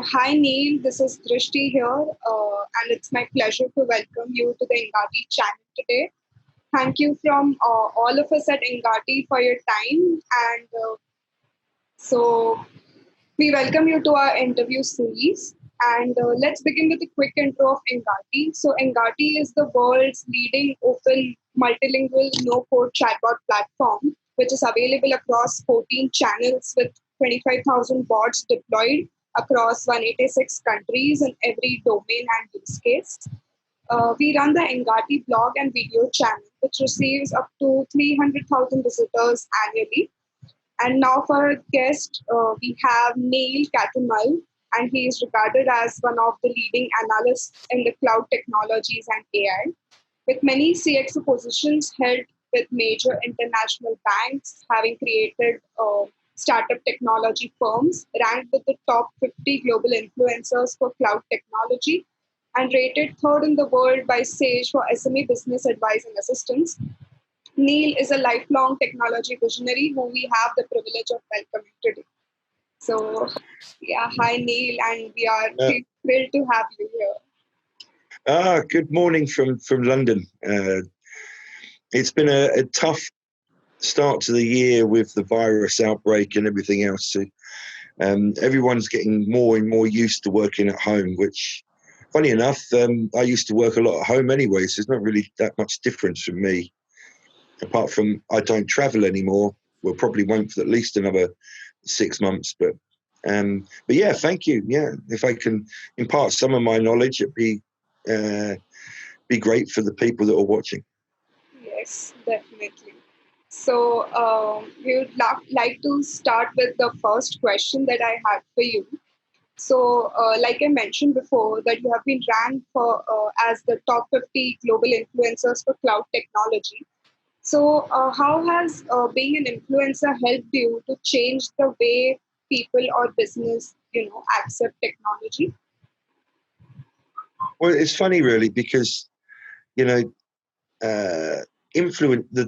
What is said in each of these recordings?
Hi Neil, this is Drishti here, and it's my pleasure to welcome you to the Engati channel today. Thank you from all of us at Engati for your time, and so we welcome you to our interview series. And let's begin with a quick intro of Engati. So, Engati is the world's leading open multilingual no-code chatbot platform, which is available across 14 channels with 25,000 bots deployed across 186 countries in every domain and use case. We run the Engati blog and video channel, which receives up to 300,000 visitors annually. And now for our guest, we have Neil Cattermull, and he is regarded as one of the leading analysts in the cloud technologies and AI. With many CXO positions held with major international banks, having created startup technology firms, ranked with the top 50 global influencers for cloud technology, and rated third in the world by Sage for SME business advice and assistance. Neil is a lifelong technology visionary who we have the privilege of welcoming today. So, yeah, hi Neil, and we are thrilled to have you here. Good morning from London. It's been a tough start to the year with the virus outbreak and everything else. So, everyone's getting more and more used to working at home, which, funny enough, I used to work a lot at home anyway, so there's not really that much difference from me. Apart from I don't travel anymore. Well, probably won't for at least another 6 months. But yeah, thank you. Yeah, if I can impart some of my knowledge, it'd be great for the people that are watching. Yes, definitely. So we would like to start with the first question that I had for you. So, like I mentioned before, that you have been ranked for as the top 50 global influencers for cloud technology. So, how has being an influencer helped you to change the way people or business, accept technology? Well, it's funny, really, because the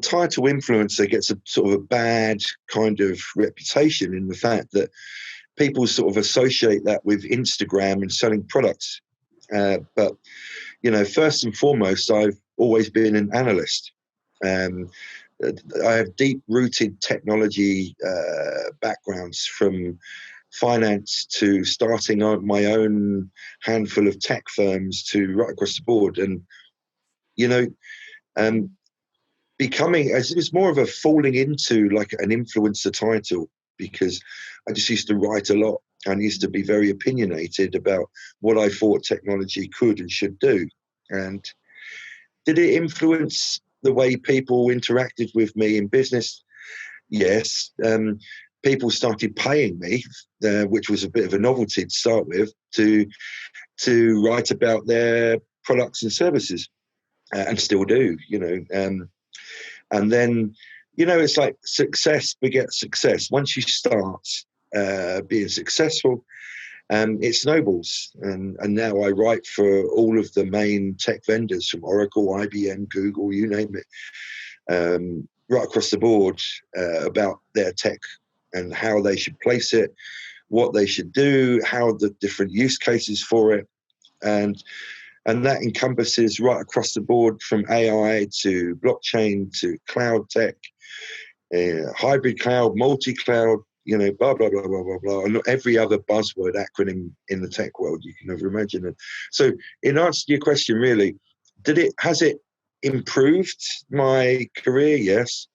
title influencer gets a sort of a bad kind of reputation in the fact that people sort of associate that with Instagram and selling products. But first and foremost, I've always been an analyst. I have deep-rooted technology backgrounds, from finance to starting my own handful of tech firms to right across the board. And, becoming, it's more of a falling into like an influencer title, because I just used to write a lot and used to be very opinionated about what I thought technology could and should do. And did it influence the way people interacted with me in business? Yes. People started paying me, which was a bit of a novelty to start with, to write about their products and services, and still do, and then, it's like success begets success. Once you start being successful, it snowballs. And now I write for all of the main tech vendors, from Oracle, IBM, Google, you name it, right across the board, about their tech and how they should place it, what they should do, how the different use cases for it. And that encompasses right across the board, from AI to blockchain to cloud tech, hybrid cloud, multi-cloud, blah, blah, blah, blah, blah, blah, and every other buzzword acronym in the tech world you can ever imagine. And so, in answer to your question, really, has it improved my career? Yes.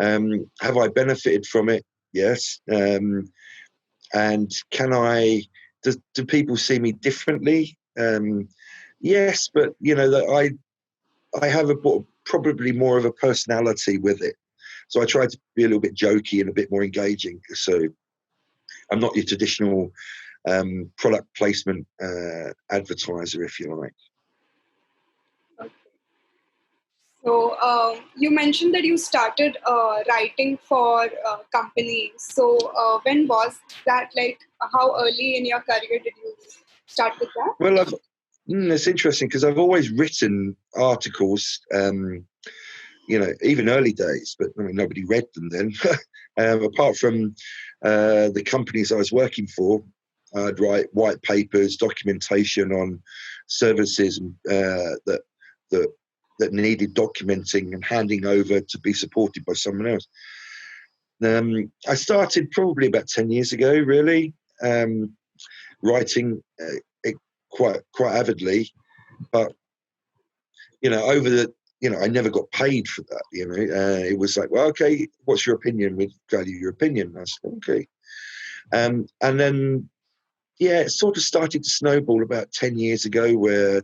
Have I benefited from it? Yes. And do people see me differently? Yes, but that I have probably more of a personality with it, so I try to be a little bit jokey and a bit more engaging. So I'm not your traditional product placement advertiser, if you like. Okay. So you mentioned that you started writing for companies. So when was that? Like, how early in your career did you start with that? Well, it's interesting, because I've always written articles, even early days, but nobody read them then. Apart from the companies I was working for, I'd write white papers, documentation on services that needed documenting and handing over to be supported by someone else. I started probably about 10 years ago, really, writing it quite avidly, but over the I never got paid for that. It was like, well, okay, what's your opinion? We value your opinion. I said, okay, and then it sort of started to snowball about 10 years ago, where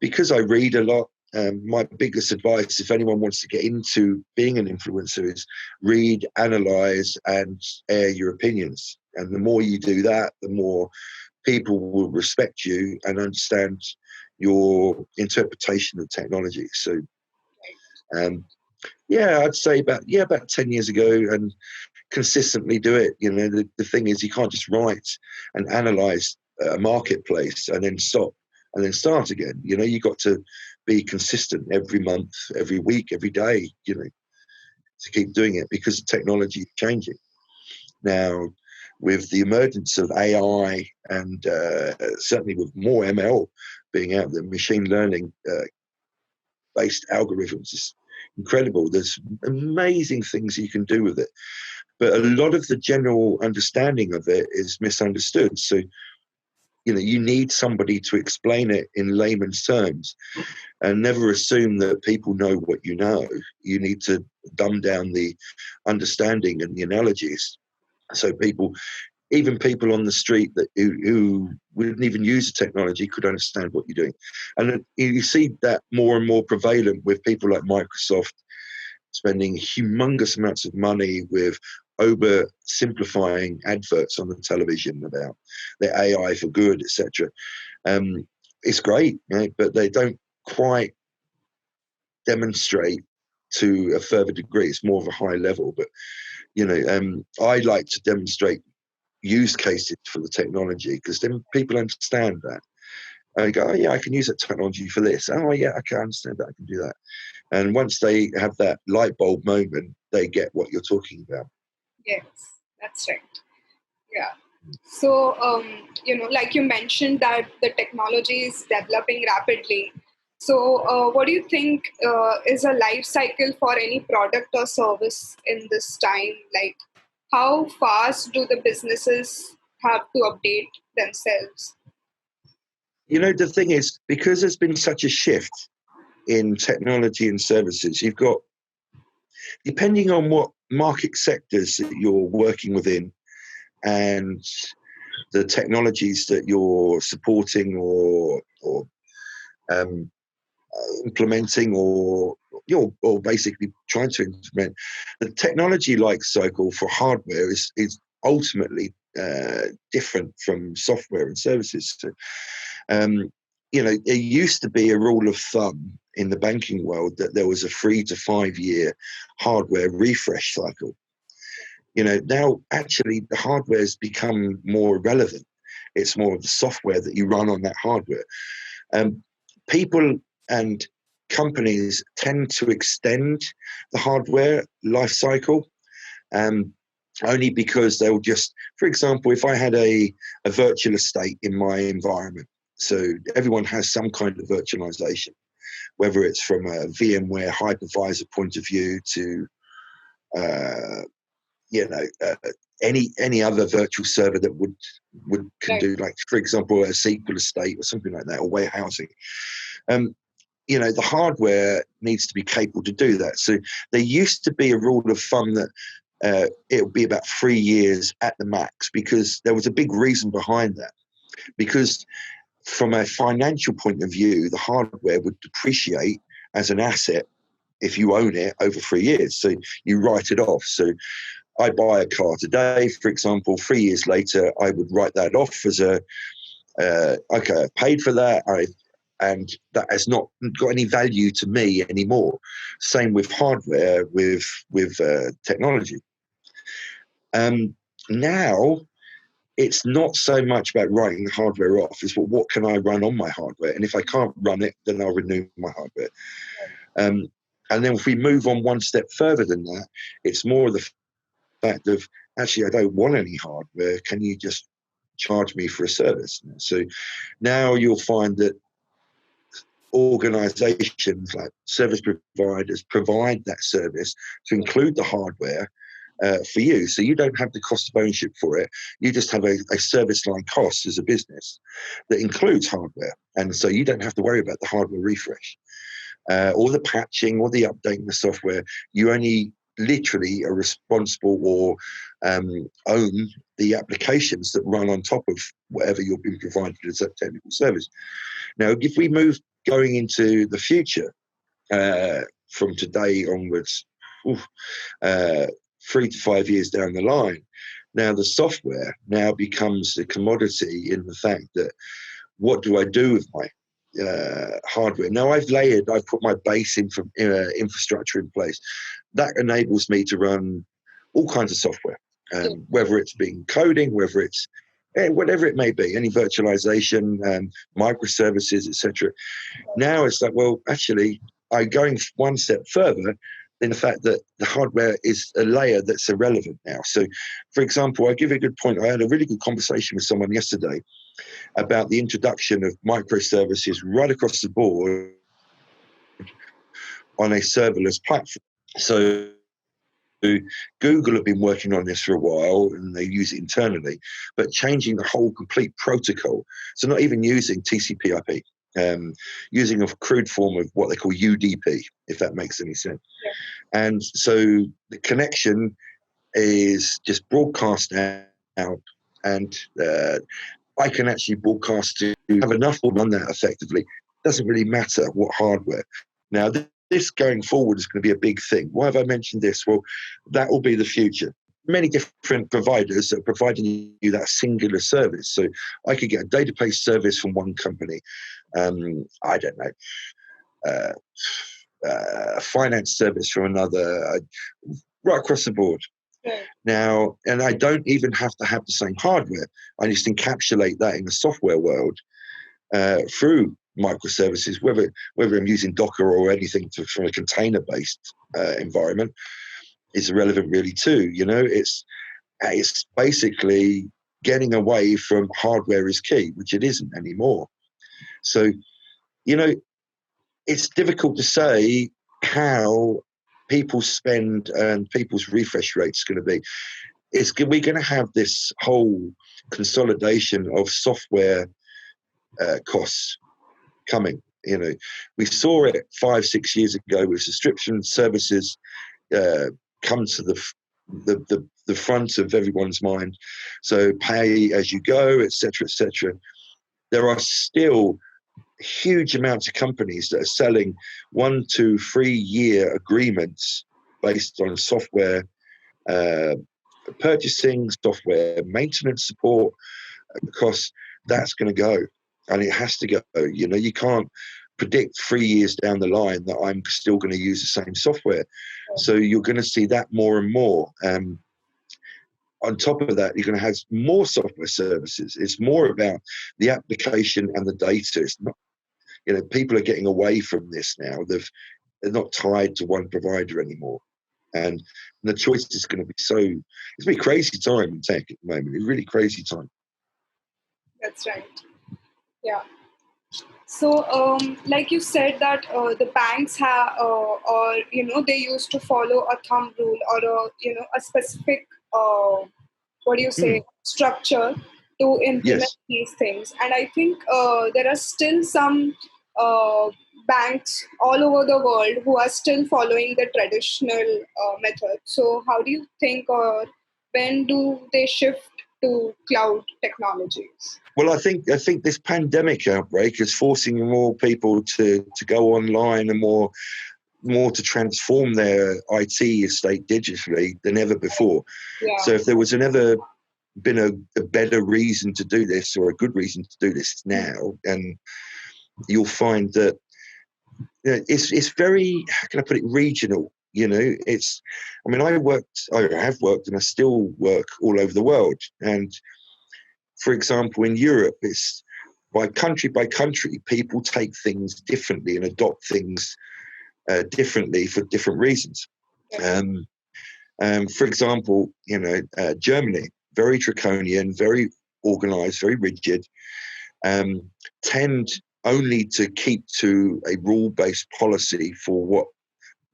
because I read a lot. My biggest advice, if anyone wants to get into being an influencer, is read, analyze, and air your opinions. And the more you do that, the more people will respect you and understand your interpretation of technology. So, I'd say about 10 years ago, and consistently do it. The thing is, you can't just write and analyze a marketplace and then stop and then start again. You got to be consistent every month, every week, every day, to keep doing it, because the technology is changing. Now, with the emergence of AI and certainly with more ML being out there, machine learning based algorithms, is incredible. There's amazing things you can do with it. But a lot of the general understanding of it is misunderstood. So, you need somebody to explain it in layman's terms, and never assume that people know what you know. You need to dumb down the understanding and the analogies, so even people on the street who wouldn't even use the technology could understand what you're doing. And you see that more and more prevalent with people like Microsoft spending humongous amounts of money with oversimplifying adverts on the television about their AI for good, etc. It's great, right? But they don't quite demonstrate to a further degree. It's more of a high level. But I like to demonstrate use cases for the technology, because then people understand that. And go, oh yeah, I can use that technology for this. Oh yeah, I can understand that. I can do that. And once they have that light bulb moment, they get what you're talking about. Yes, that's right. Yeah. So, like you mentioned that the technology is developing rapidly. So, what do you think is a life cycle for any product or service in this time? Like, how fast do the businesses have to update themselves? The thing is, because there's been such a shift in technology and services, you've got, depending on what market sectors that you're working within and the technologies that you're supporting or implementing or basically trying to implement, the technology life cycle for hardware is ultimately different from software and services. So, there used to be a rule of thumb in the banking world that there was a 3 to 5 year hardware refresh cycle. Now actually the hardware has become more relevant. It's more of the software that you run on that hardware. People and companies tend to extend the hardware life cycle, only because they'll just, for example, if I had a virtual estate in my environment, so everyone has some kind of virtualization, whether it's from a VMware hypervisor point of view to any other virtual server that can do, like, for example, a SQL estate or something like that, or warehousing. The hardware needs to be capable to do that. So there used to be a rule of thumb that it would be about 3 years at the max, because there was a big reason behind that. Because from a financial point of view, the hardware would depreciate as an asset if you own it over 3 years. So you write it off. So I buy a car today, for example, 3 years later, I would write that off as okay, I paid for that, and that has not got any value to me anymore. Same with hardware, with technology. Now, it's not so much about writing the hardware off, it's what can I run on my hardware? And if I can't run it, then I'll renew my hardware. And then if we move on one step further than that, it's more of the fact of, actually, I don't want any hardware. Can you just charge me for a service. So now you'll find that organizations like service providers provide that service to include the hardware for you. So you don't have the cost of ownership for it. You just have a service line cost as a business that includes hardware. And so you don't have to worry about the hardware refresh or the patching or the updating the software. You only literally are responsible or own the applications that run on top of whatever you're being provided as a technical service. Now, if we move going into the future from today onwards, 3 to 5 years down the line, now the software now becomes a commodity in the fact that what do I do with my hardware? Now I've put my base infrastructure in place. That enables me to run all kinds of software, whether it's been coding, whether it's whatever it may be, any virtualization, microservices, etc. Now it's like, well, actually, I'm going one step further in the fact that the hardware is a layer that's irrelevant now. So, for example, I'll give you a good point. I had a really good conversation with someone yesterday about the introduction of microservices right across the board on a serverless platform. So Google have been working on this for a while and they use it internally, but changing the whole complete protocol. So not even using TCP/IP, using a crude form of what they call UDP, if that makes any sense. Yeah. And so the connection is just broadcast out, and I can actually broadcast to have enough to run that effectively. Doesn't really matter what hardware. Now, this going forward is going to be a big thing. Why have I mentioned this? Well, that will be the future. Many different providers are providing you that singular service. So I could get a database service from one company. I don't know, a finance service from another, right across the board. Yeah. Now, and I don't even have to have the same hardware. I just encapsulate that in the software world through microservices, whether I'm using Docker or anything from a container-based environment is irrelevant really too. You know, it's basically getting away from hardware is key, which it isn't anymore. So, you know, it's difficult to say how people spend and people's refresh rates going to be. We're going to have this whole consolidation of software costs coming. You know, we saw it 5-6 years ago with subscription services come to the front of everyone's mind. So pay as you go, etc., etc. There are still huge amounts of companies that are selling 1 to 3 year agreements based on software purchasing, software maintenance support, because that's going to go, and it has to go. You know, you can't predict 3 years down the line that I'm still going to use the same software. So you're going to see that more and more. On top of that, you're going to have more software services. It's more about the application and the data. It's not, you know, people are getting away from this now. They're not tied to one provider anymore. And the choice is going to be it's going to be a crazy time in tech at the moment. It's a really crazy time. That's right. Yeah. So, like you said that the banks have, or, you know, they used to follow a thumb rule or, a specific, structure to implement these things. And I think there are still some banks all over the world who are still following the traditional method. So how do you think, or when do they shift to cloud technologies? Well, I think this pandemic outbreak is forcing more people to go online and more to transform their IT estate digitally than ever before. Yeah. So if there was been a better reason to do this, or a good reason to do this, now, and you'll find that, you know, it's very, how can I put it, regional. You know, I have worked and I still work all over the world. And for example, in Europe, it's by country, people take things differently and adopt things differently for different reasons. For example, you know, Germany, very draconian, very organized, very rigid, tend only to keep to a rule-based policy for what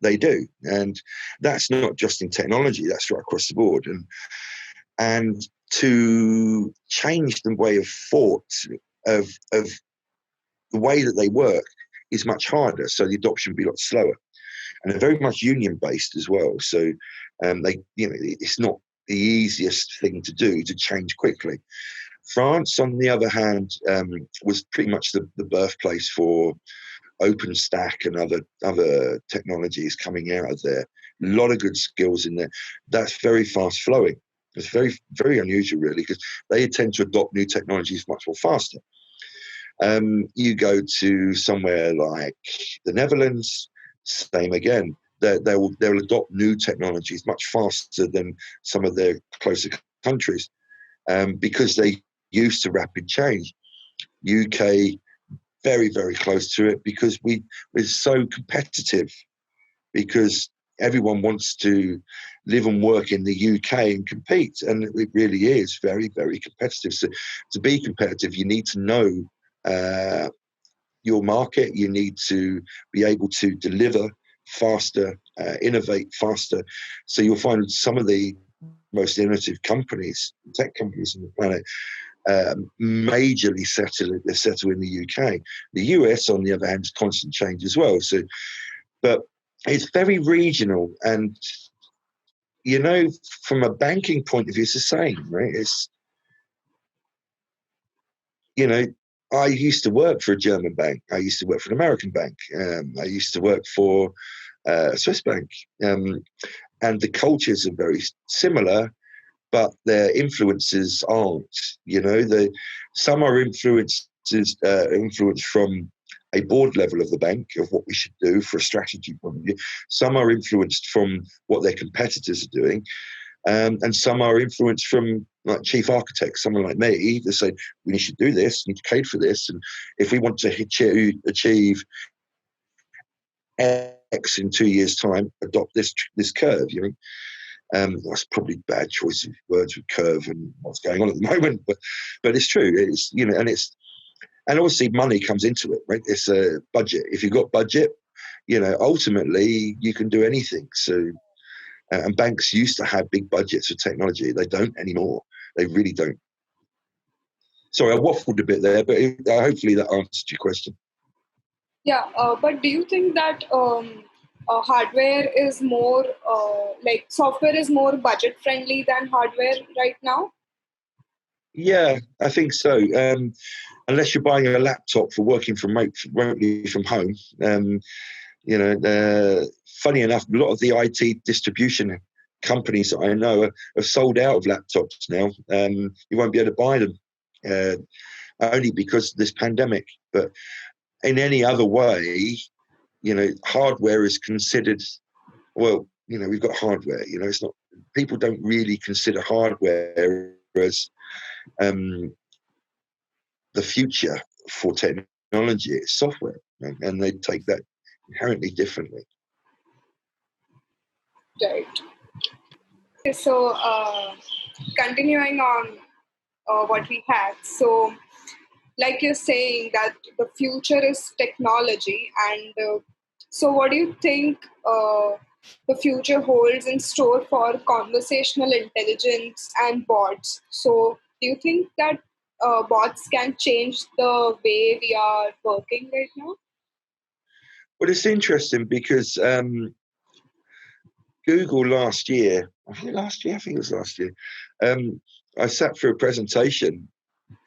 they do. And that's not just in technology, that's right across the board. And to change the way of thought of the way that they work is much harder. So the adoption will be a lot slower. And they're very much union-based as well. So it's not the easiest thing to do to change quickly. France, on the other hand, was pretty much the birthplace for OpenStack and other technologies coming out of there. A lot of good skills in there. That's very fast flowing. It's very, very unusual, really, because they tend to adopt new technologies much more faster. You go to somewhere like the Netherlands, same again. They'll adopt new technologies much faster than some of their closer countries, because they used to rapid change. UK, very, very close to it, because we're so competitive, because everyone wants to live and work in the UK and compete, and it really is very, very competitive. So to be competitive, you need to know your market. You need to be able to deliver faster, innovate faster. So you'll find some of the most innovative companies, tech companies on the planet, majorly settle in the UK. The US, on the other hand, is constant change as well. So, but it's very regional, and from a banking point of view, it's the same, right? It's I used to work for a German bank. I used to work for an American bank. I used to work for a Swiss bank, and the cultures are very similar, but their influences aren't. Some are influenced from a board level of the bank of what we should do for a strategy point of view. Some are influenced from what their competitors are doing, and some are influenced from like chief architects, someone like me, that say we should do this, need to code for this, and if we want to achieve X in 2 years' time, adopt this curve. That's probably a bad choice of words with curve and what's going on at the moment, but it's true. It's and obviously money comes into it, right? It's a budget. If you've got budget, ultimately you can do anything. So, and banks used to have big budgets for technology. They don't anymore. They really don't. Sorry, I waffled a bit there, but hopefully that answered your question. Yeah, but do you think that hardware is more like software is more budget friendly than hardware right now? Yeah, I think so. Unless you're buying a laptop for working remotely from home, funny enough, a lot of the IT distribution companies that I know have sold out of laptops now. You won't be able to buy them, only because of this pandemic. But in any other way, hardware is considered, well, we've got hardware, it's not, people don't really consider hardware as the future for technology. It's software, and they take that inherently differently. Right. So, continuing on what we had. So, like you're saying that the future is technology, and so what do you think the future holds in store for conversational intelligence and bots? So, do you think that bots can change the way we are working right now? Well, it's interesting because Google last year, I think it was last year, I sat for a presentation,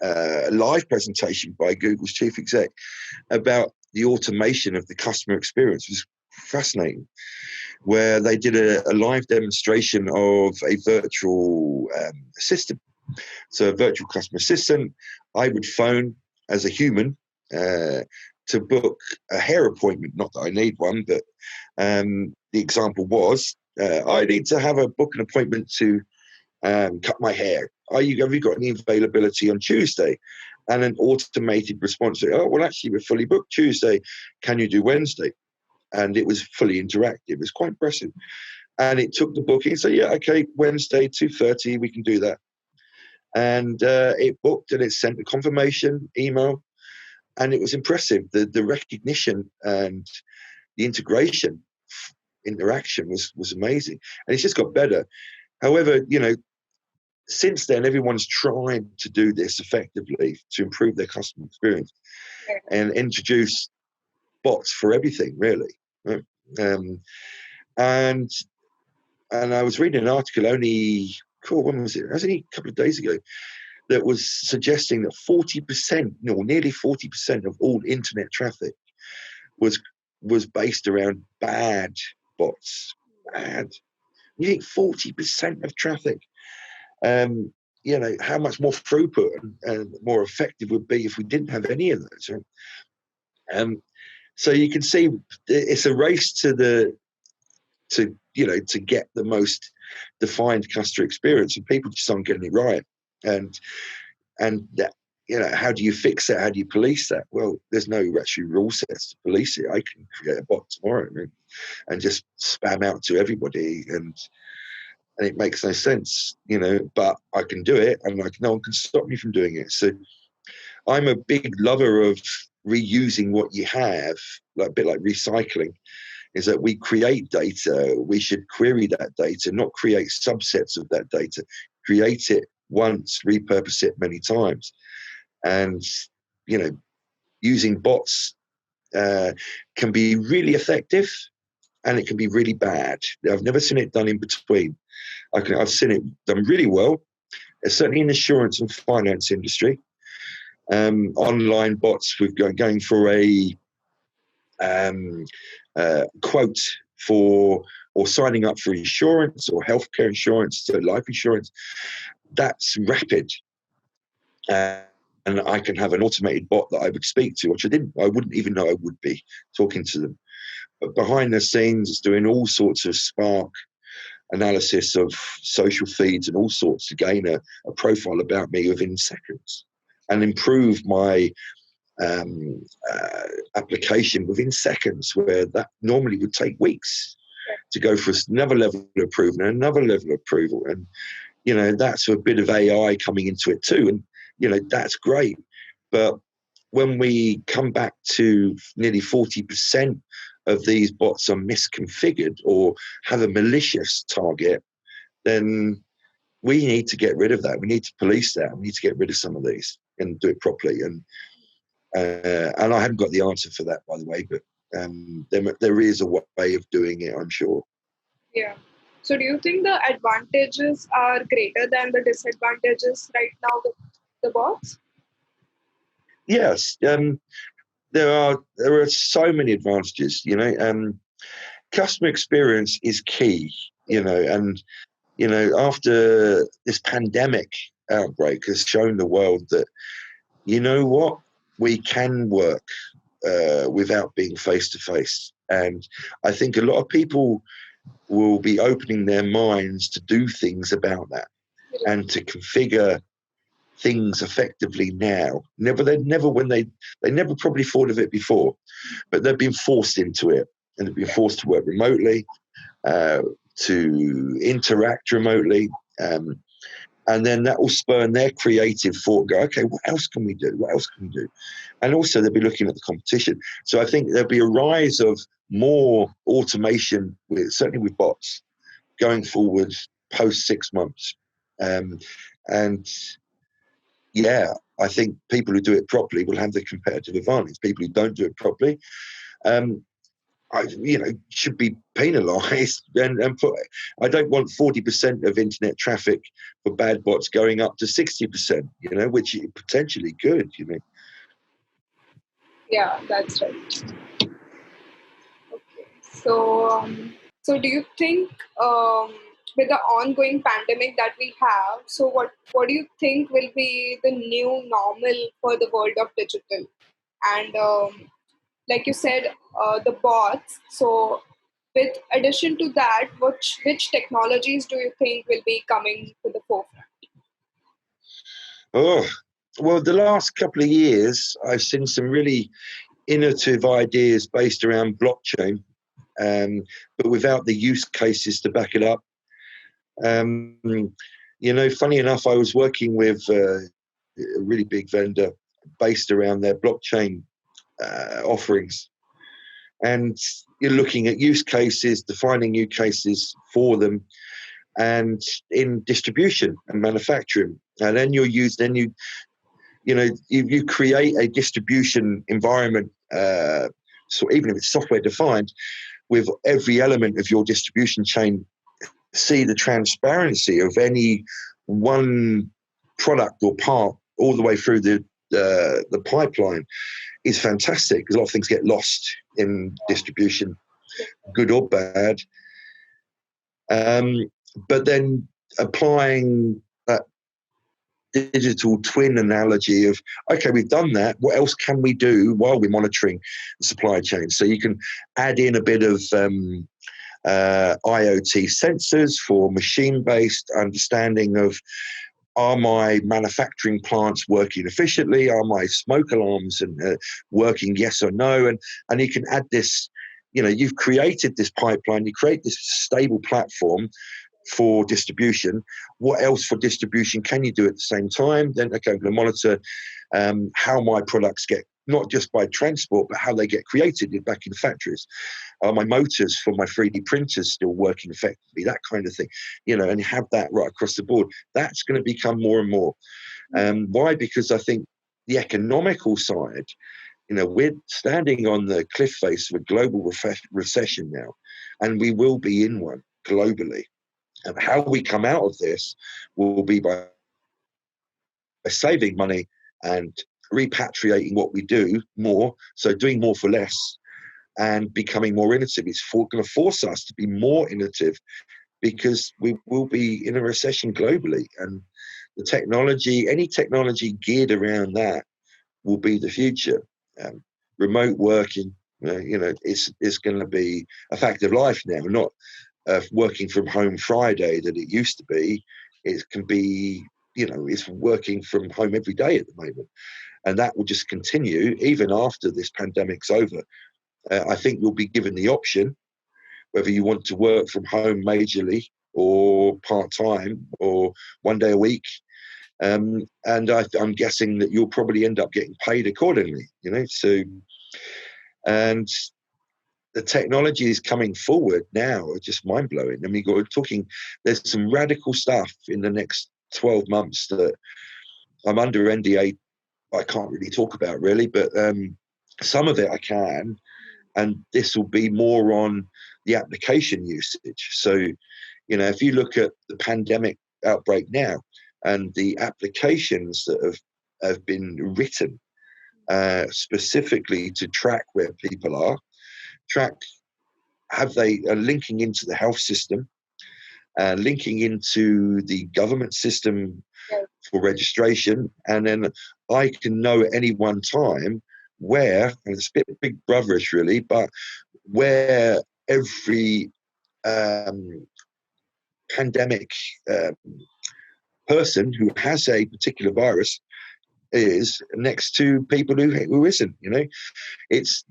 a live presentation by Google's chief exec about the automation of the customer experience. It was fascinating, where they did a live demonstration of a virtual assistant. So a virtual customer assistant, I would phone as a human to book a hair appointment. Not that I need one, but the example was, I need to book an appointment to cut my hair. Have you got any availability on Tuesday? And an automated response, oh, well, actually, we're fully booked Tuesday. Can you do Wednesday? And it was fully interactive. It was quite impressive. And it took the booking. So, yeah, okay, Wednesday, 2:30, we can do that. And it booked and it sent a confirmation email, and it was impressive. The recognition and the interaction was amazing, and it's just got better. However, since then, everyone's trying to do this effectively to improve their customer experience and introduce bots for everything, really. And I was reading an article when was it? It was only a couple of days ago, that was suggesting that 40%, nearly 40% of all internet traffic was based around bad bots. Bad. You think 40% of traffic? How much more throughput and more effective would be if we didn't have any of those. Right? So you can see it's a race to get the most defined customer experience, and people just aren't getting it right. And that, how do you fix that? How do you police that? Well, there's no actually rule sets to police it. I can create a bot tomorrow and just spam out to everybody, and it makes no sense, but I can do it, and no one can stop me from doing it. So I'm a big lover of reusing what you have, like a bit like recycling, is that we create data, we should query that data, not create subsets of that data. Create it once, repurpose it many times. And, using bots can be really effective, and it can be really bad. I've never seen it done in between. I've seen it done really well, certainly in the insurance and finance industry. Online bots, we've going for a quote for, or signing up for insurance or healthcare insurance, so life insurance. That's rapid. And I can have an automated bot that I would speak to, which I wouldn't even know I would be talking to them. But behind the scenes, it's doing all sorts of Spark analysis of social feeds and all sorts to gain a profile about me within seconds, and improve my application within seconds, where that normally would take weeks to go for another level of approval and another level of approval. And, that's a bit of AI coming into it too. And, that's great. But when we come back to nearly 40% of these bots are misconfigured or have a malicious target, then we need to get rid of that. We need to police that. We need to get rid of some of these and do it properly. And I haven't got the answer for that, by the way, but there is a way of doing it, I'm sure. Yeah. So do you think the advantages are greater than the disadvantages right now with the bots? Yes. There are so many advantages, customer experience is key, and, after this pandemic outbreak has shown the world that, what, we can work without being face to face. And I think a lot of people will be opening their minds to do things about that and to configure things effectively now. They never probably thought of it before, but they've been forced into it, and they've been forced to work remotely, to interact remotely, and then that will spur their creative thought. Go, okay, what else can we do? What else can we do? And also they'll be looking at the competition. So I think there'll be a rise of more automation, certainly with bots, going forward post 6 months. And yeah, I think people who do it properly will have the competitive advantage. People who don't do it properly, should be penalised and put. I don't want 40% of internet traffic for bad bots going up to 60%. Which is potentially good. Yeah, that's right. Okay. So do you think with the ongoing pandemic that we have, so what do you think will be the new normal for the world of digital? And like you said, the bots. So with addition to that, which technologies do you think will be coming to the forefront? Oh, well, the last couple of years, I've seen some really innovative ideas based around blockchain, but without the use cases to back it up. Funny enough, I was working with a really big vendor based around their blockchain offerings. And you're looking at use cases, defining use cases for them, and in distribution and manufacturing. And then you create a distribution environment, so even if it's software defined, with every element of your distribution chain, see the transparency of any one product or part all the way through the pipeline is fantastic, because a lot of things get lost in distribution, good or bad. But then applying that digital twin analogy of, okay, we've done that, what else can we do while we're monitoring the supply chain? So you can add in a bit of IoT sensors for machine-based understanding of, are my manufacturing plants working efficiently? Are my smoke alarms working, yes or no? And you can add this, you've created this pipeline, you create this stable platform for distribution. What else for distribution can you do at the same time? Then, okay, I'm going to monitor how my products get, not just by transport, but how they get created back in factories. Are my motors for my 3D printers still working effectively? That kind of thing, and have that right across the board. That's going to become more and more. Why? Because I think the economical side, we're standing on the cliff face of a global recession now, and we will be in one globally. And how we come out of this will be by saving money and repatriating what we do more, so doing more for less and becoming more innovative. It's going to force us to be more innovative, because we will be in a recession globally, and the technology, any technology geared around that, will be the future. Remote working, it's going to be a fact of life now, not working from home Friday that it used to be. It can be, it's working from home every day at the moment. And that will just continue even after this pandemic's over. I think you'll be given the option whether you want to work from home majorly or part-time or one day a week. And I'm guessing that you'll probably end up getting paid accordingly, So, and the technology is coming forward now, it's just mind-blowing. I mean, we're talking, there's some radical stuff in the next 12 months that I'm under NDA, I can't really talk about really, but some of it I can, and this will be more on the application usage. So, if you look at the pandemic outbreak now and the applications that have been written specifically to track where people are, linking into the health system, linking into the government system for registration, and then I can know at any one time where, and it's a bit big brotherish really, but where every pandemic person who has a particular virus is next to people who isn't. It's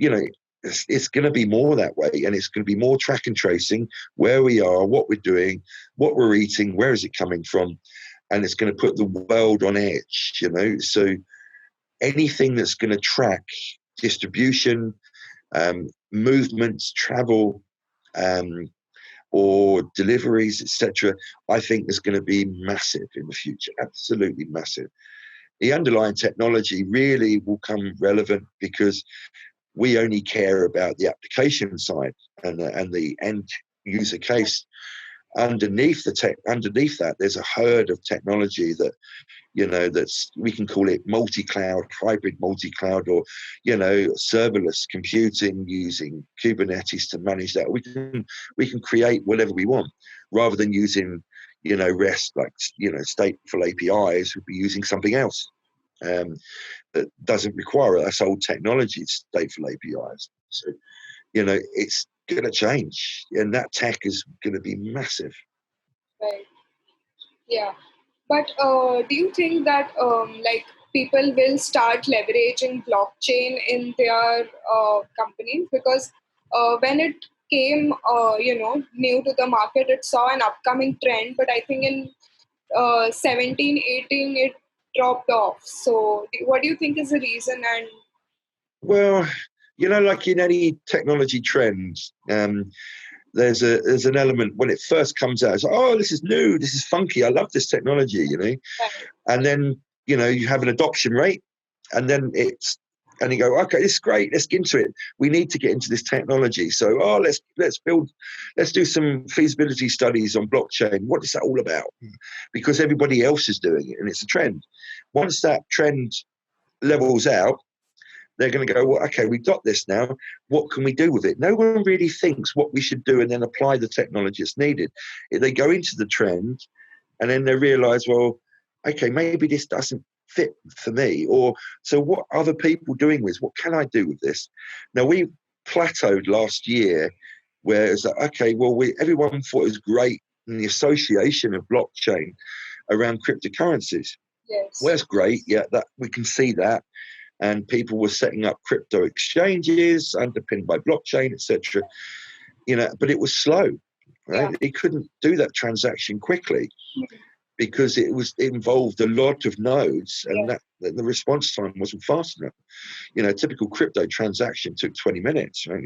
it's going to be more that way, and it's going to be more track and tracing where we are, what we're doing, what we're eating, where is it coming from, and it's going to put the world on edge. So anything that's going to track distribution, movements, travel, or deliveries, etc., I think is going to be massive in the future, absolutely massive. The underlying technology really will come relevant because we only care about the application side and the end user case. Underneath that, there's a herd of technology that, that's, we can call it multi-cloud, hybrid multi-cloud, or, serverless computing using Kubernetes to manage that. We can create whatever we want rather than using, REST, like, stateful APIs. We'd be using something else that doesn't require us old technology, stateful APIs. So, it's going to change, and that tech is going to be massive. Right. Yeah. But do you think that people will start leveraging blockchain in their companies? Because when it came, new to the market, it saw an upcoming trend. But I think in 17, 18, it dropped off. So what do you think is the reason? And Well, like in any technology trend, there's an element when it first comes out. It's like, oh, this is new, this is funky, I love this technology, and then you have an adoption rate, and then and you go, okay, this is great, let's get into it. We need to get into this technology. So, let's do some feasibility studies on blockchain. What is that all about? Because everybody else is doing it, and it's a trend. Once that trend levels out, they're going to go, well, okay, we've got this now. What can we do with it? No one really thinks what we should do and then apply the technology that's needed. They go into the trend and then they realize, well, okay, maybe this doesn't fit for me. Or so what are other people doing with? What can I do with this? Now, we plateaued last year where it's like, okay, well, everyone thought it was great in the association of blockchain around cryptocurrencies. yes, Well, that's great. Yeah, that we can see that. And people were setting up crypto exchanges underpinned by blockchain, etc. But it was slow, right? yeah, It couldn't do that transaction quickly because it involved a lot of nodes, and yeah, that the response time wasn't fast enough. A typical crypto transaction took 20 minutes, right?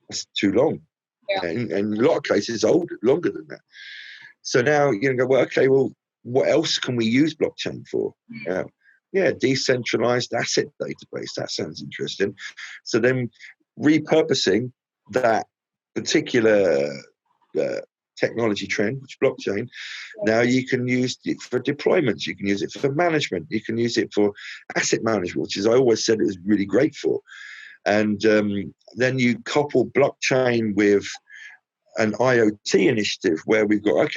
That's too long. yeah, And in a lot of cases, longer than that. So now go, well, okay, well, what else can we use blockchain for? Decentralized asset database. That sounds interesting. So then repurposing that particular technology trend, which is blockchain, now you can use it for deployments, you can use it for management, you can use it for asset management, which is I always said it was really great for. And then you couple blockchain with an IoT initiative where we've got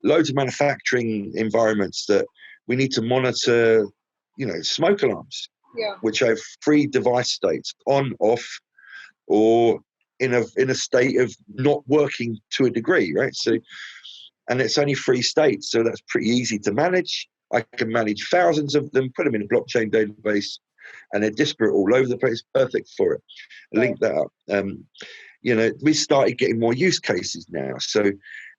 loads of manufacturing environments that we need to monitor, smoke alarms, which have 3 device states, on, off, or in a state of not working to a degree, right? So, and it's only 3 states, so that's pretty easy to manage. I can manage thousands of them, put them in a blockchain database, and they're disparate all over the place. Perfect for it. Link that up. We started getting more use cases now. So,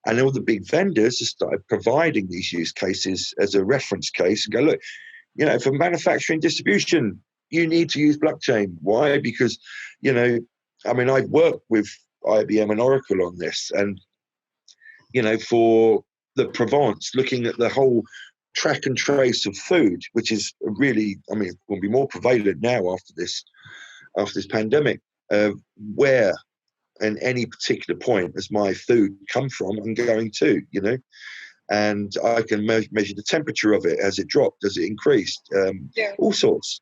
and all the big vendors have started providing these use cases as a reference case and go, look, for manufacturing distribution, you need to use blockchain. Why? Because, I've worked with IBM and Oracle on this, and, for the Provence, looking at the whole track and trace of food, which is really, it will be more prevalent now after this pandemic, where and any particular point as my food come from and going to, and I can measure the temperature of it. Has it dropped? Has it increased? All sorts.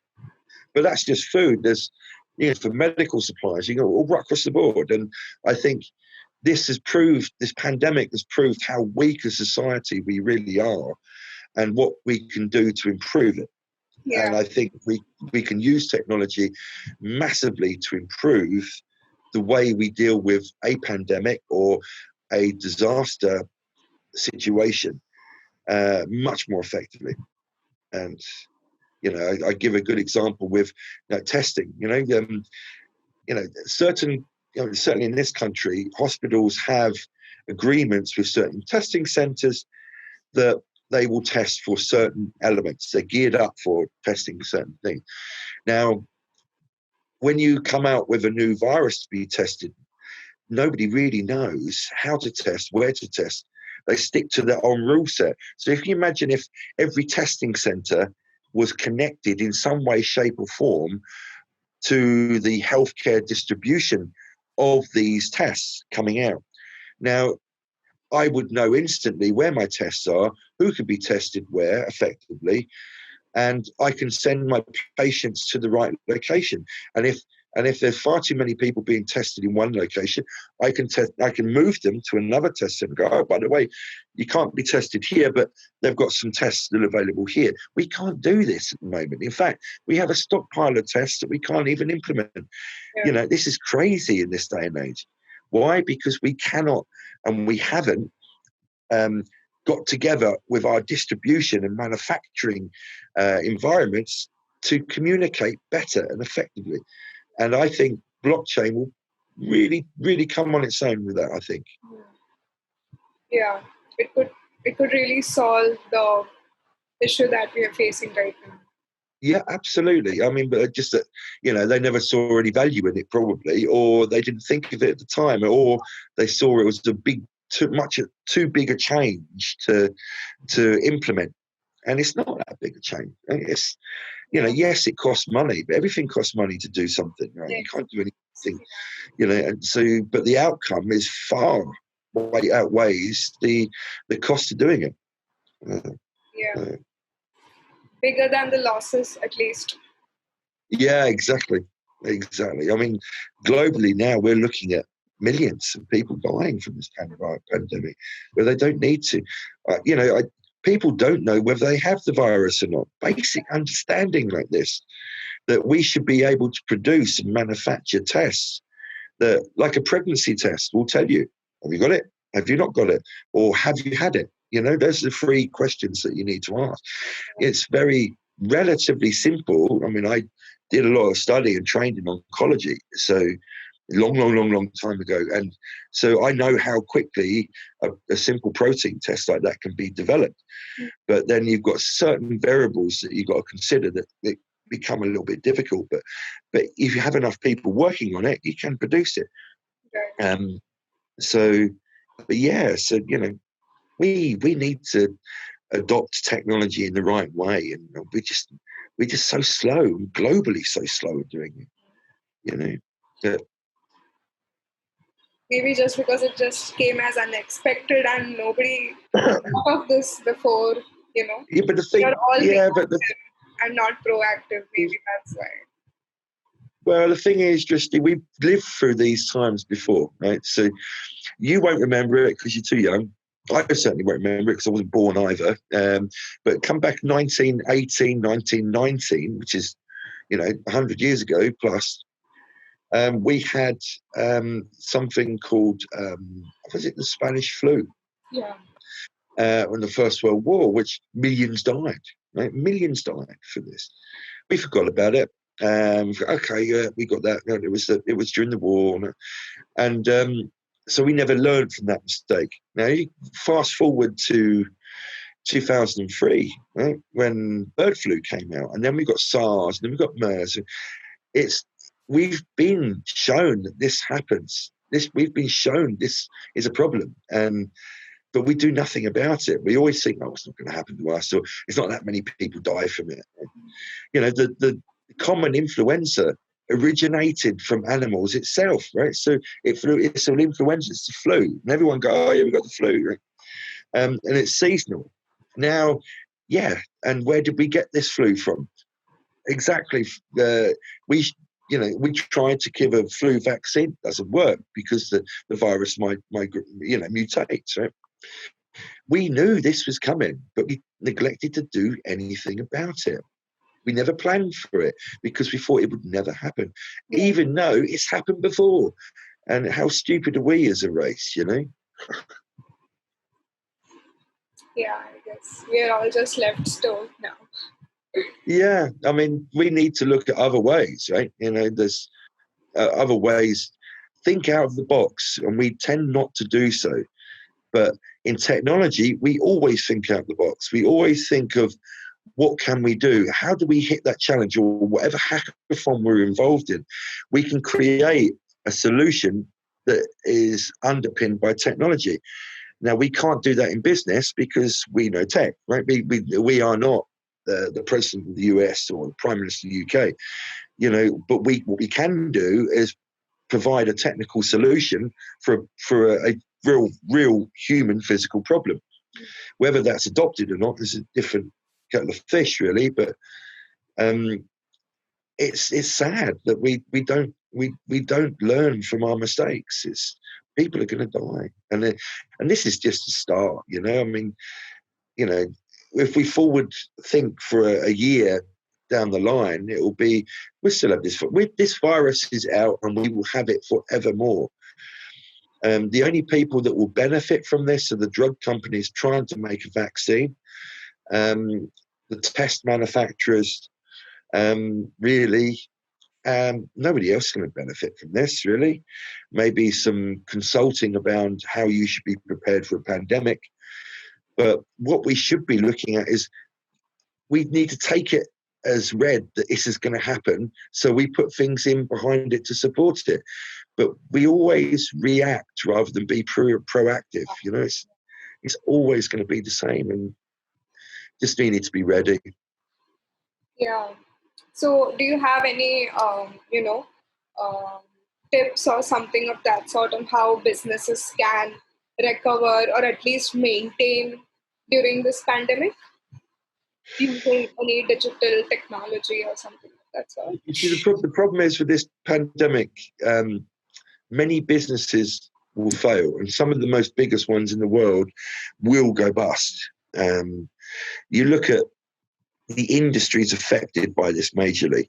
But that's just food. There's, for medical supplies, you go all right across the board. And I think this pandemic has proved how weak a society we really are and what we can do to improve it. yeah, And I think we can use technology massively to improve the way we deal with a pandemic or a disaster situation much more effectively. And I give a good example with testing. Certain, certainly in this country, hospitals have agreements with certain testing centres that they will test for certain elements. They're geared up for testing certain things. Now, when you come out with a new virus to be tested, nobody really knows how to test, where to test. They stick to their own rule set. So if you imagine if every testing center was connected in some way, shape, or form to the healthcare distribution of these tests coming out. Now, I would know instantly where my tests are, who can be tested where effectively, and I can send my patients to the right location. And if there's far too many people being tested in one location, I can move them to another test center. Go, oh, by the way, you can't be tested here, but they've got some tests still available here. We can't do this at the moment. In fact, we have a stockpile of tests that we can't even implement. This is crazy in this day and age. Why? Because we cannot, and we haven't got together with our distribution and manufacturing environments to communicate better and effectively. And I think blockchain will really, really come on its own with that, I think. yeah. It could it could really solve the issue that we are facing right now. Yeah, absolutely. I mean, but just that, they never saw any value in it probably, or they didn't think of it at the time, or they saw it was too big a change to implement. And it's not that big a change. It's, yes, it costs money, but everything costs money to do something, right? You can't do anything, and so, but the outcome is far way outweighs the cost of doing it. Bigger than the losses, at least. Yeah, exactly. I mean, globally now we're looking at millions of people dying from this pandemic where they don't need to. People don't know whether they have the virus or not. Basic understanding like this, that we should be able to produce and manufacture tests that, like a pregnancy test, will tell you, have you got it? Have you not got it? Or have you had it? Those are the 3 questions that you need to ask. It's very relatively simple. I mean, I did a lot of study and trained in oncology, so long time ago. And so I know how quickly a simple protein test like that can be developed. But then you've got certain variables that you've got to consider that become a little bit difficult. But if you have enough people working on it, you can produce it. So we need to adopt technology in the right way, and we're just so slow, globally so slow at doing it. Maybe just because it just came as unexpected and nobody thought of this before, Yeah, but the thing, You're all but and not proactive. Maybe that's why. Well, the thing is, Dristy, we've lived through these times before, right? So you won't remember it because you're too young. I certainly won't remember it because I wasn't born either. But come back 1918, 1919, which is, 100 years ago plus, we had something called, was it the Spanish flu? Yeah. In the First World War, which millions died, right? Millions died for this. We forgot about it. Okay, yeah, we got that. It was during the war, and so we never learned from that mistake. Now, you fast forward to 2003, right, when bird flu came out, and then we got SARS, and then we got MERS. We've been shown that this happens. We've been shown this is a problem, but we do nothing about it. We always think, oh, it's not going to happen to us, or it's not that many people die from it. The common influenza originated from animals itself, right? So it's an influenza, it's the flu. And everyone go, oh, yeah, we got the flu. Right? And it's seasonal. Now, and where did we get this flu from? Exactly. We tried to give a flu vaccine. Doesn't work because the virus might mutate, right? We knew this was coming, but we neglected to do anything about it. We never planned for it because we thought it would never happen, even though it's happened before. And how stupid are we as a race, Yeah, I guess we're all just left stoned now. Yeah, I mean, we need to look at other ways, right? There's other ways. Think out of the box, and we tend not to do so. But in technology, we always think out the box. We always think of what can we do? How do we hit that challenge, or whatever hackathon we're involved in? We can create a solution that is underpinned by technology. Now, we can't do that in business because we know tech, right? We are not the president of the US or the prime minister of the UK, but what we can do is provide a technical solution for a real human physical problem. Whether that's adopted or not is a different kettle of fish, really. But it's sad that we don't learn from our mistakes. People are going to die, and this is just a start. I mean, if we forward think for a year down the line, it will be we still have this virus is out, and we will have it forevermore. The only people that will benefit from this are the drug companies trying to make a vaccine, the test manufacturers. Really, nobody else is going to benefit from this, really. Maybe some consulting about how you should be prepared for a pandemic. But what we should be looking at is we need to take it as read that this is going to happen, so we put things in behind it to support it. But we always react rather than be proactive. You know, it's always going to be the same, and just need to be ready. Yeah. So, do you have any, tips or something of that sort on how businesses can recover or at least maintain during this pandemic using any digital technology or something of that sort? You see, the problem is with this pandemic, many businesses will fail, and some of the most biggest ones in the world will go bust. You look at the industries affected by this majorly.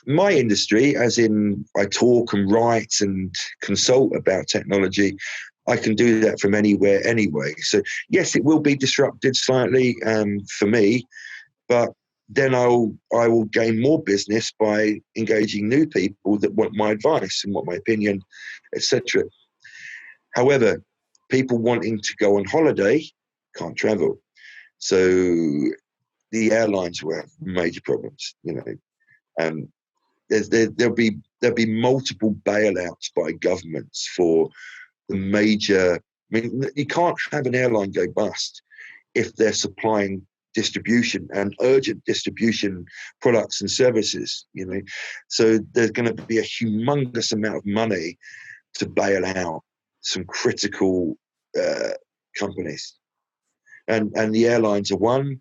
My industry, as in I talk and write and consult about technology, I can do that from anywhere anyway. So yes, it will be disrupted slightly for me, but then I will gain more business by engaging new people that want my advice and want my opinion, etc. However, people wanting to go on holiday can't travel. So the airlines will have major problems, you know. There'll be multiple bailouts by governments for the major. I mean, you can't have an airline go bust if they're supplying distribution and urgent distribution products and services. You know, so there's going to be a humongous amount of money to bail out some critical companies, and the airlines are one.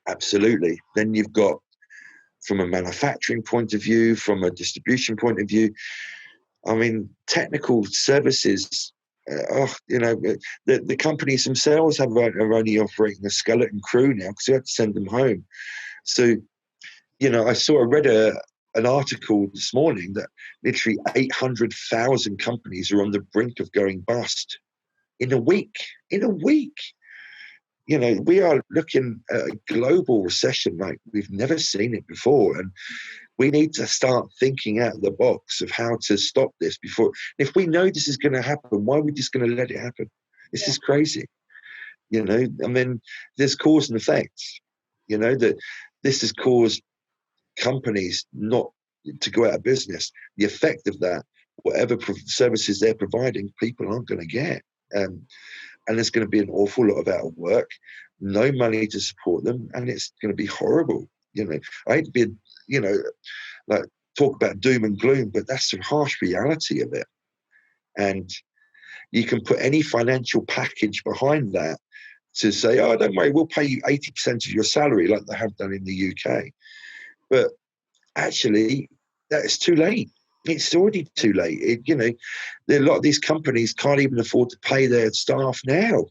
Absolutely. Then you've got, from a manufacturing point of view, from a distribution point of view, I mean, technical services, the companies themselves are only operating a skeleton crew now because they have to send them home. So, you know, I read an article this morning that literally 800,000 companies are on the brink of going bust in a week. In a week. You know, we are looking at a global recession like we've never seen it before. And we need to start thinking out of the box of how to stop this before. If we know this is going to happen, why are we just going to let it happen? This is crazy. You know, I mean, there's cause and effect. You know, that this has caused companies not to go out of business. The effect of that, whatever services they're providing, people aren't going to get. And there's going to be an awful lot of out of work, no money to support them, and it's going to be horrible. You know, I hate to be, you know, like talk about doom and gloom, but that's the harsh reality of it. And you can put any financial package behind that to say, oh, don't worry, we'll pay you 80% of your salary like they have done in the UK. But actually, that is too late. It's already too late. You know, a lot of these companies can't even afford to pay their staff now,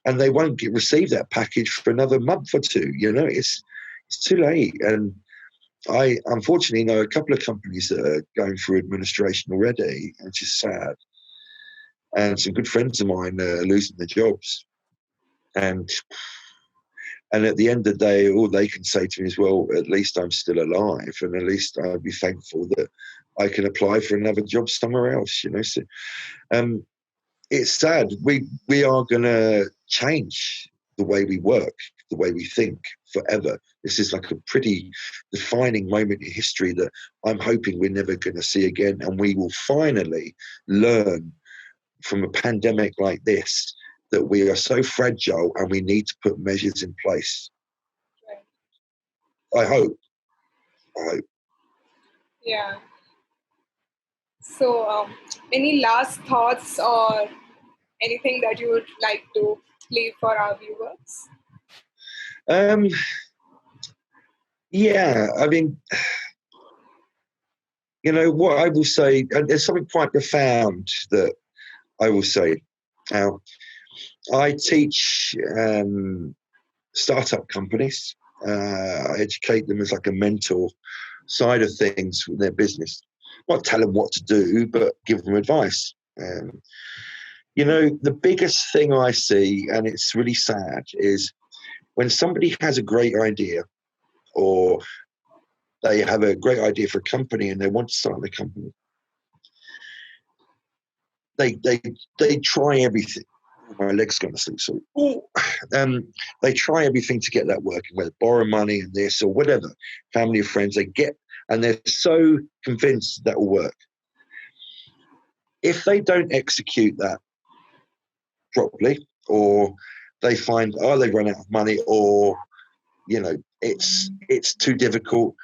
and they won't receive that package for another month or two. You know, it's too late. And I unfortunately know a couple of companies that are going through administration already, which is sad. And some good friends of mine are losing their jobs. And at the end of the day, all they can say to me is, well, at least I'm still alive, and at least I'll be thankful that I can apply for another job somewhere else, you know. So it's sad. We are going to change the way we work, the way we think forever. This is like a pretty defining moment in history that I'm hoping we're never going to see again. And we will finally learn from a pandemic like this that we are so fragile and we need to put measures in place. I hope. Yeah. So, any last thoughts or anything that you would like to leave for our viewers? Yeah, I mean, you know, what I will say, and there's something quite profound that I will say. Now, I teach startup companies. I educate them as like a mentor side of things with their business. Not tell them what to do, but give them advice. You know, the biggest thing I see, and it's really sad, is when somebody has a great idea, or they have a great idea for a company and they want to start the company, they try everything. my leg's going to sleep. So they try everything to get that working, whether borrow money and this or whatever, family or friends, and they're so convinced that will work. If they don't execute that properly, or they find, they run out of money, or, it's too difficult,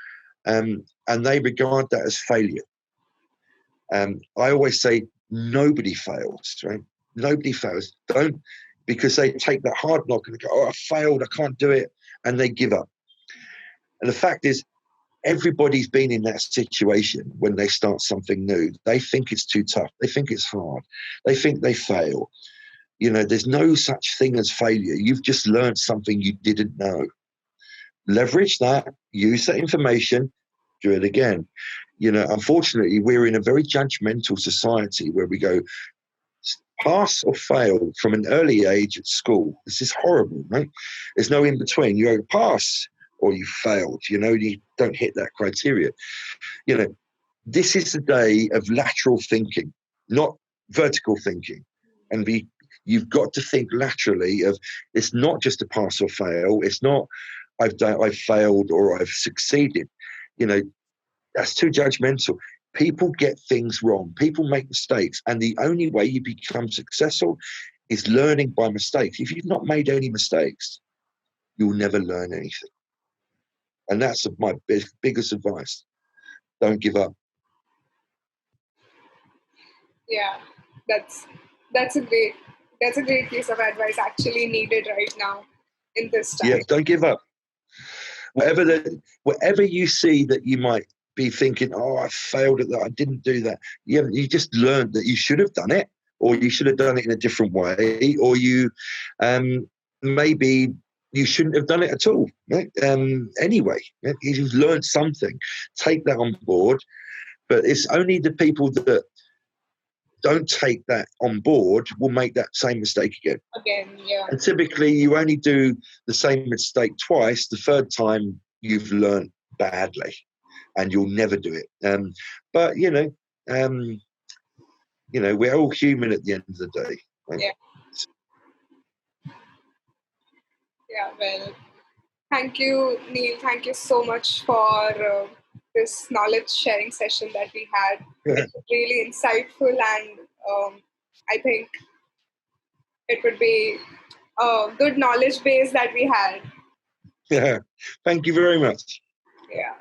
and they regard that as failure. I always say nobody fails, right? Nobody fails. Don't, because they take that hard knock and they go, I failed, I can't do it, and they give up. And the fact is, everybody's been in that situation when they start something new. They think it's too tough. They think it's hard. They think they fail. There's no such thing as failure. You've just learned something you didn't know. Leverage that, use that information, do it again. Unfortunately, we're in a very judgmental society where we go, pass or fail from an early age at school. This is horrible, right? There's no in between. You go pass or you failed. You don't hit that criteria. This is the day of lateral thinking, not vertical thinking. And you've got to think laterally of, it's not just a pass or fail. It's not I've failed or I've succeeded. That's too judgmental. People get things wrong. People make mistakes. And the only way you become successful is learning by mistakes. If you've not made any mistakes, you'll never learn anything. And that's my biggest advice. Don't give up. Yeah, that's a great piece of advice actually needed right now in this time. Yeah, don't give up. Whatever you see that you might be thinking, I failed at that, I didn't do that. You just learned that you should have done it, or you should have done it in a different way, or you maybe you shouldn't have done it at all. Right? Anyway, you've learned something. Take that on board. But it's only the people that don't take that on board will make that same mistake again. Yeah. And typically you only do the same mistake twice. The third time you've learned badly and you'll never do it. But we're all human at the end of the day. Right? Yeah, well, thank you, Neil. Thank you so much for this knowledge sharing session that we had. It was really insightful, and I think it would be a good knowledge base that we had. Yeah, thank you very much. Yeah.